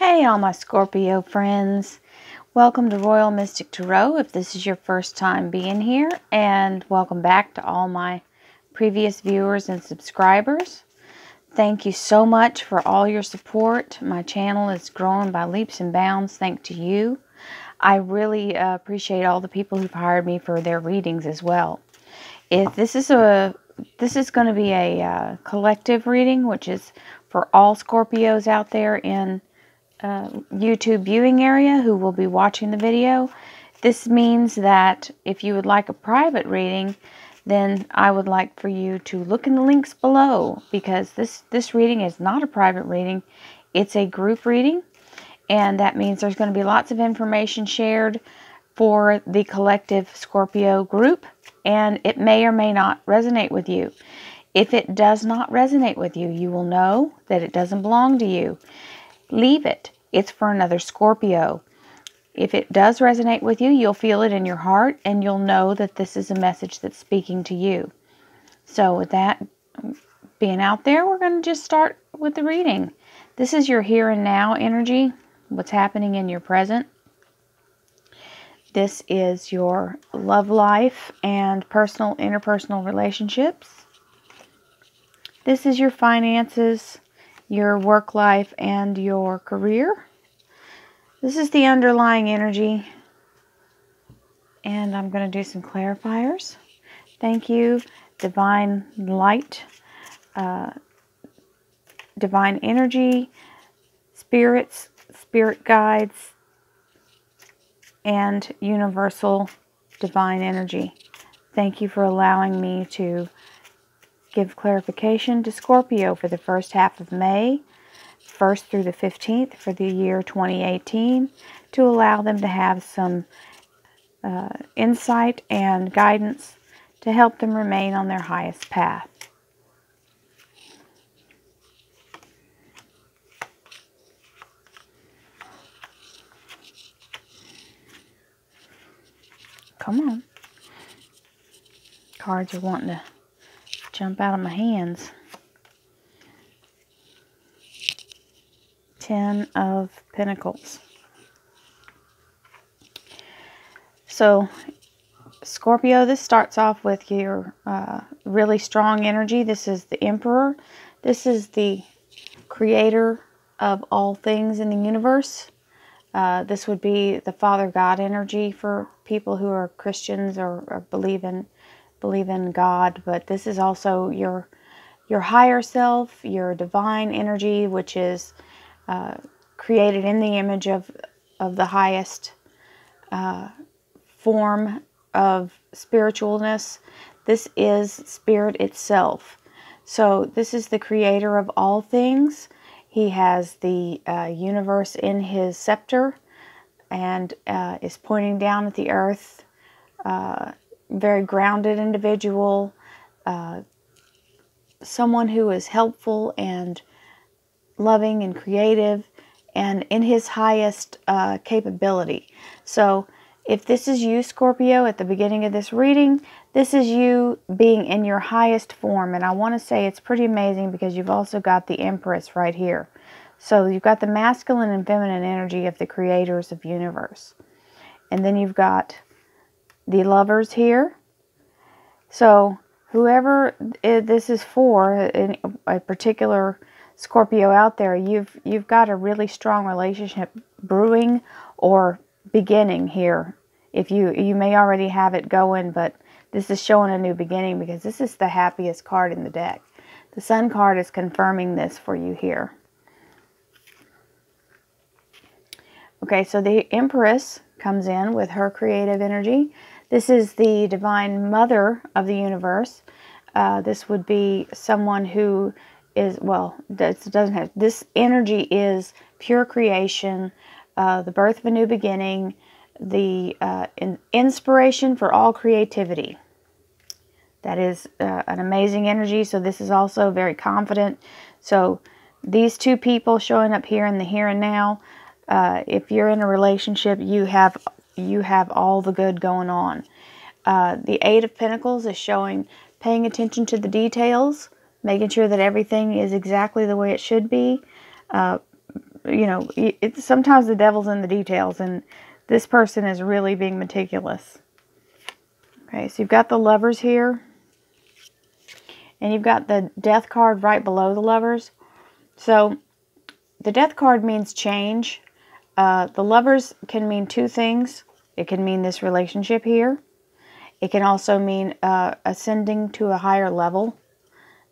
Hey, all my Scorpio friends. Welcome to Royal Mystic Tarot if this is your first time being here, and welcome back to all my previous viewers and subscribers. Thank you so much for all your support. My channel is growing by leaps and bounds thanks to you. I really appreciate all the people who've hired me for their readings as well. If this is going to be a collective reading, which is for all Scorpios out there in YouTube viewing area who will be watching the video. This means that if you would like a private reading, then I would like for you to look in the links below, because this reading is not a private reading. It's a group reading, and that means there's going to be lots of information shared for the collective Scorpio group, and it may or may not resonate with you. If it does not resonate with you, you will know that it doesn't belong to you. Leave it. It's for another Scorpio. If it does resonate with you, you'll feel it in your heart, and you'll know that this is a message that's speaking to you. So with that being out there, we're going to just start with the reading. This is your here and now energy, what's happening in your present. This is your love life and interpersonal relationships. This is your finances, your work life, and your career. This is the underlying energy, and I'm going to do some clarifiers. Thank you, divine light, divine energy, spirits, spirit guides, and universal divine energy. Thank you for allowing me to give clarification to Scorpio for the first half of May, 1st through the 15th for the year 2018, to allow them to have some insight and guidance to help them remain on their highest path. Come on. Cards are wanting to jump out of my hands. 10 of Pentacles. So, Scorpio, this starts off with your really strong energy. This is the Emperor. This is the creator of all things in the universe. This would be the Father God energy for people who are Christians or believe in God. But this is also your higher self, your divine energy, which is created in the image of the highest form of spiritualness. This is spirit itself. So this is the creator of all things. He has the universe in his scepter and is pointing down at the earth. Very grounded individual. Someone who is helpful and loving and creative and in his highest capability. So if this is you, Scorpio, at the beginning of this reading, this is you being in your highest form. And I want to say it's pretty amazing because you've also got the Empress right here. So you've got the masculine and feminine energy of the creators of the universe. And then you've got the Lovers here. So whoever this is for, in a particular Scorpio out there, you've got a really strong relationship brewing or beginning here. If you may already have it going, but this is showing a new beginning because this is the happiest card in the deck. The Sun card is confirming this for you here. Okay, so the Empress comes in with her creative energy. This is the divine mother of the universe. This would be someone who is, well, this energy is pure creation, the birth of a new beginning, the inspiration for all creativity. That is an amazing energy. So this is also very confident. So these two people showing up here in the here and now, if you're in a relationship, you have all the good going on. The Eight of Pentacles is showing paying attention to the details, making sure that everything is exactly the way it should be, you know, sometimes the devil's in the details, and this person is really being meticulous. Okay, so you've got the Lovers here, and you've got the Death card right below the Lovers. So the Death card means change. The Lovers can mean two things. It can mean this relationship here. It can also mean ascending to a higher level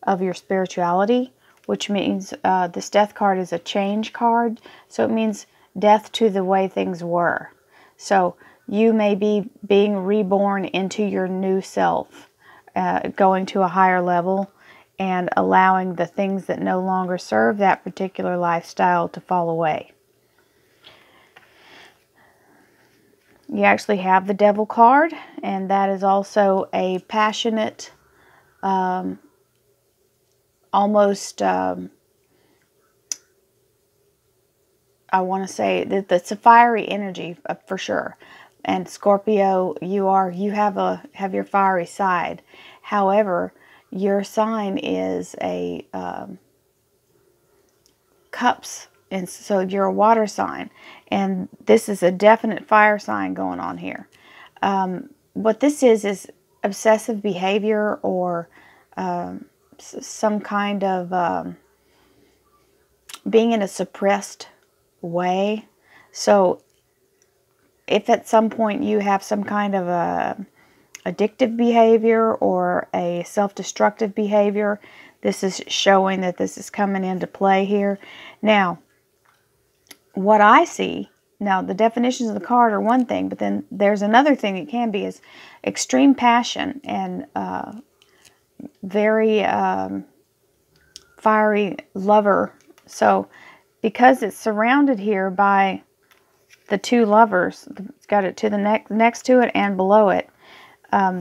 of your spirituality, which means this Death card is a change card. So it means death to the way things were. So you may be being reborn into your new self, going to a higher level and allowing the things that no longer serve that particular lifestyle to fall away. You actually have the Devil card, and that is also a passionate, almost, I want to say that that's a fiery energy for sure. And Scorpio, you have your fiery side. However, your sign is a Cups, and so you're a water sign, and this is a definite fire sign going on here. What this is obsessive behavior, or some kind of being in a suppressed way. So if at some point you have some kind of a addictive behavior or a self-destructive behavior, this is showing that this is coming into play here. Now, what I see, now the definitions of the card are one thing, but then there's another thing it can be is extreme passion and very fiery lover. So because it's surrounded here by the two Lovers, it's got it to the next to it and below it.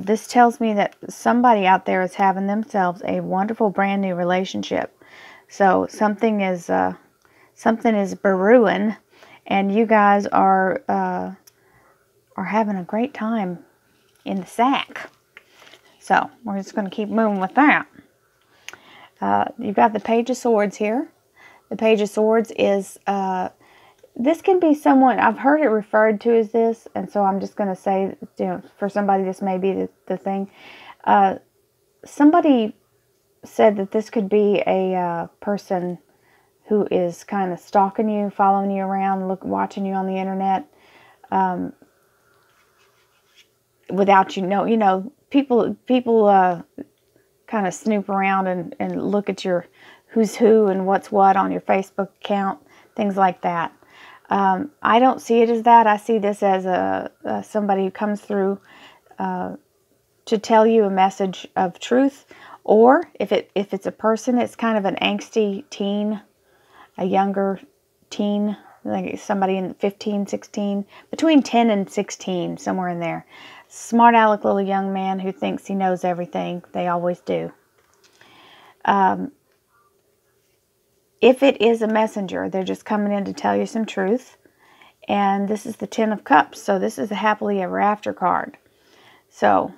This tells me that somebody out there is having themselves a wonderful brand new relationship. So something is brewing, and you guys are having a great time in the sack. So we're just going to keep moving with that. You've got the Page of Swords here. The Page of Swords is this can be someone, I've heard it referred to as this, and so I'm just going to say, you know, for somebody this may be the thing. Somebody said that this could be a person who is kind of stalking you, following you around, watching you on the internet, without you know, people kind of snoop around and look at your who's who and what's what on your Facebook account, things like that. I don't see it as that. I see this as somebody who comes through to tell you a message of truth, or if it's a person, it's kind of an angsty teen, a younger teen, like somebody in 15, 16, between 10 and 16, somewhere in there. Smart aleck little young man who thinks he knows everything. They always do. If it is a messenger, they're just coming in to tell you some truth. And this is the Ten of Cups. So this is a happily ever after card. So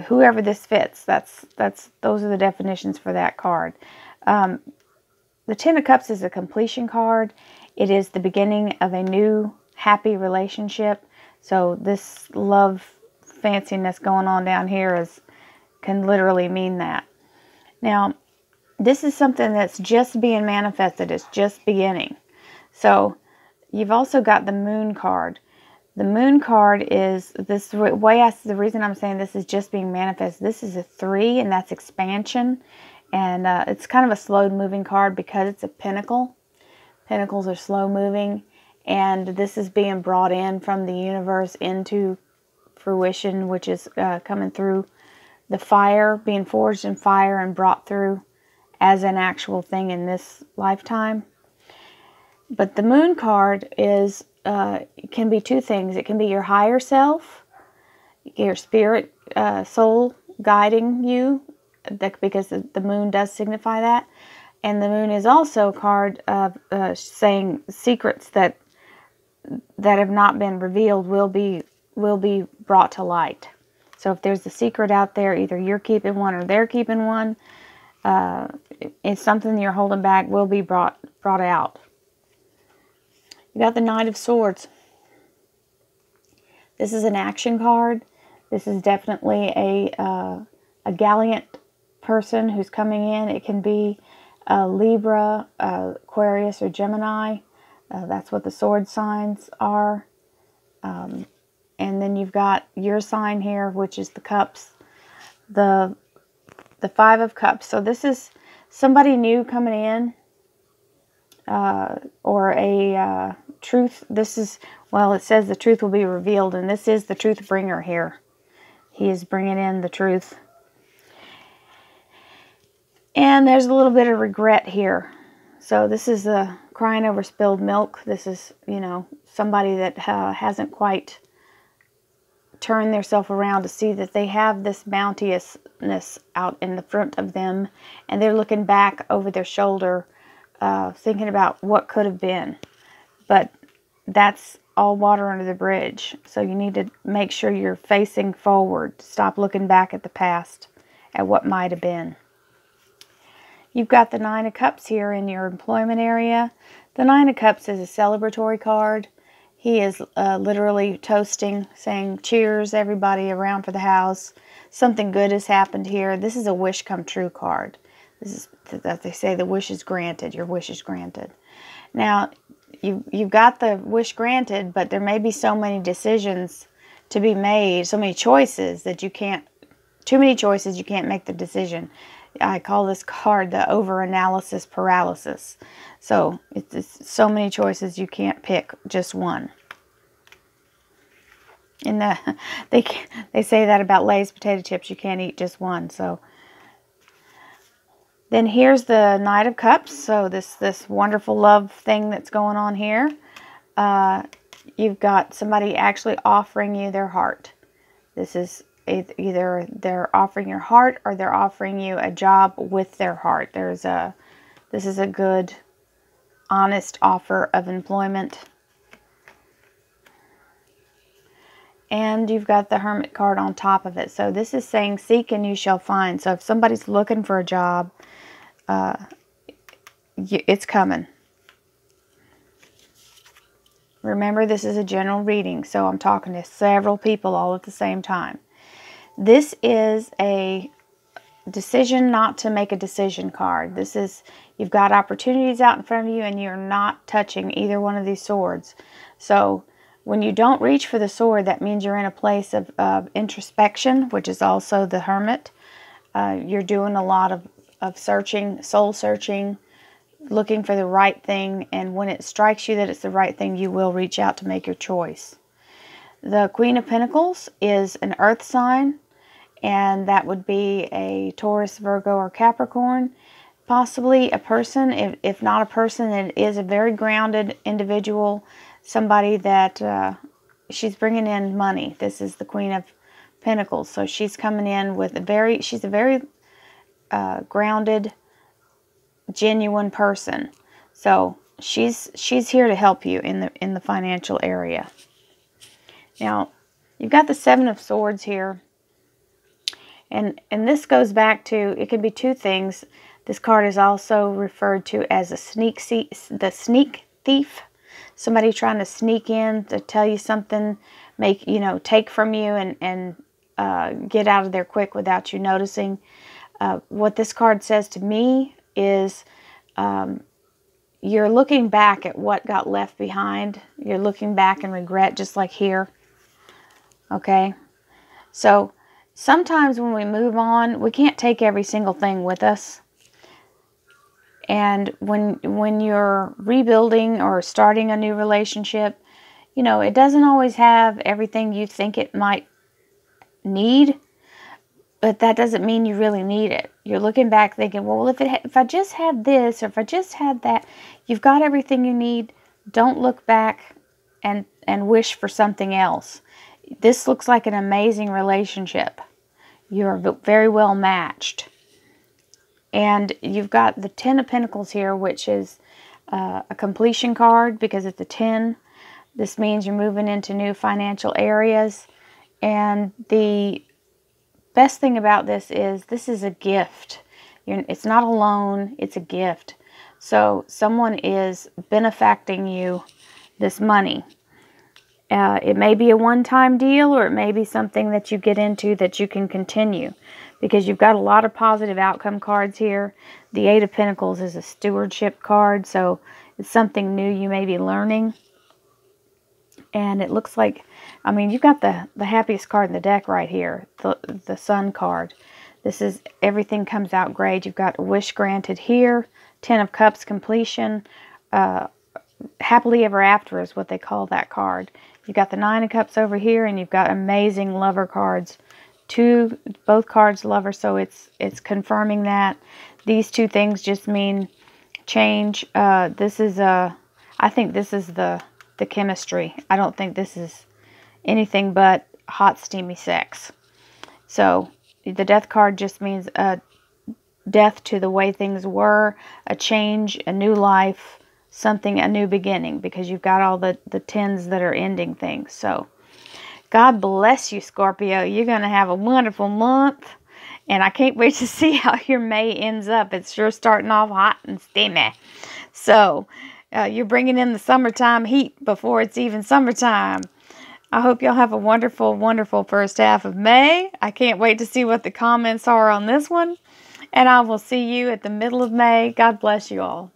whoever this fits, those are the definitions for that card. The Ten of Cups is a completion card. It is the beginning of a new happy relationship. So this love fanciness going on down here can literally mean that. Now, this is something that's just being manifested. It's just beginning. So you've also got the Moon card. The Moon card is the reason I'm saying this is just being manifested. This is a 3, and that's expansion. And it's kind of a slow moving card because it's a pentacle. Pentacles are slow moving. And this is being brought in from the universe into fruition, which is coming through the fire, being forged in fire and brought through as an actual thing in this lifetime. But the Moon card is can be two things. It can be your higher self, your spirit, soul guiding you, because the moon does signify that. And the moon is also a card of saying secrets that have not been revealed will be brought to light. So if there's a secret out there, either you're keeping one or they're keeping one, it's something you're holding back will be brought out. You got the Knight of Swords. This is an action card. This is definitely a gallant person who's coming in. It can be Libra, Aquarius, or Gemini. That's what the sword signs are. And then you've got your sign here, which is the Cups. The Five of Cups. So this is somebody new coming in. Or a truth. This is, well, it says the truth will be revealed, and this is the truth bringer here. He is bringing in the truth. And there's a little bit of regret here. So this is crying over spilled milk. This is, you know, somebody that hasn't quite turned themselves around to see that they have this bounteousness out in the front of them, and they're looking back over their shoulder, thinking about what could have been. But that's all water under the bridge. So you need to make sure you're facing forward. Stop looking back at the past, at what might have been. You've got the Nine of Cups here in your employment area. The Nine of Cups is a celebratory card. He is literally toasting, saying, cheers, everybody around for the house. Something good has happened here. This is a wish come true card. This is, as they say, the wish is granted. Your wish is granted. Now, you've got the wish granted, but there may be so many decisions to be made, so many choices that you can't, too many choices, you can't make the decision. I call this card the over-analysis paralysis. So it's so many choices you can't pick just one. And they say that about Lay's potato chips. You can't eat just one. So then here's the Knight of Cups. So this wonderful love thing that's going on here. You've got somebody actually offering you their heart. This is either they're offering your heart or they're offering you a job with their heart. This is a good, honest offer of employment. And you've got the Hermit card on top of it. So this is saying, seek and you shall find. So if somebody's looking for a job, it's coming. Remember, this is a general reading, so I'm talking to several people all at the same time. This is a decision not to make a decision card. This is, you've got opportunities out in front of you and you're not touching either one of these swords. So when you don't reach for the sword, that means you're in a place of introspection, which is also the Hermit. You're doing a lot of searching, soul searching, looking for the right thing, and when it strikes you that it's the right thing, you will reach out to make your choice. The Queen of Pentacles is an earth sign, and that would be a Taurus, Virgo, or Capricorn. Possibly a person. If not a person, it is a very grounded individual, somebody that she's bringing in money. This is the Queen of Pentacles, so she's coming in with she's a very grounded, genuine person. So she's here to help you in the financial area. Now, you've got the Seven of Swords here. And this goes back to, it can be two things. This card is also referred to as the sneak thief. Somebody trying to sneak in to tell you something, take from you and get out of there quick without you noticing. What this card says to me is you're looking back at what got left behind. You're looking back in regret, just like here. Okay? So sometimes when we move on, we can't take every single thing with us. And when you're rebuilding or starting a new relationship, it doesn't always have everything you think it might need. But that doesn't mean you really need it. You're looking back thinking, well, if I just had this, or if I just had that, you've got everything you need. Don't look back and wish for something else. This looks like an amazing relationship. You're very well matched. And you've got the Ten of Pentacles here, which is a completion card because it's a 10. This means you're moving into new financial areas. And the best thing about this is a gift. It's not a loan, it's a gift. So someone is benefacting you this money. It may be a one-time deal, or it may be something that you get into that you can continue, because you've got a lot of positive outcome cards here. The Eight of Pentacles is a stewardship card, so it's something new you may be learning. And it looks like, I mean, you've got the happiest card in the deck right here, the Sun card. This is, everything comes out great. You've got a wish granted here, 10 of Cups, completion, happily ever after is what they call that card. You've got the Nine of Cups over here, and you've got amazing lover cards. Both cards lover, so it's confirming that. These two things just mean change. This is I think this is the chemistry. I don't think this is anything but hot, steamy sex. So the Death card just means death to the way things were, a change, a new life, something, a new beginning, because you've got all the tens that are ending things. So God bless you, Scorpio. You're going to have a wonderful month, and I can't wait to see how your May ends up. It's sure starting off hot and steamy. So you're bringing in the summertime heat before it's even summertime. I hope y'all have a wonderful, wonderful first half of May. I can't wait to see what the comments are on this one. And I will see you at the middle of May. God bless you all.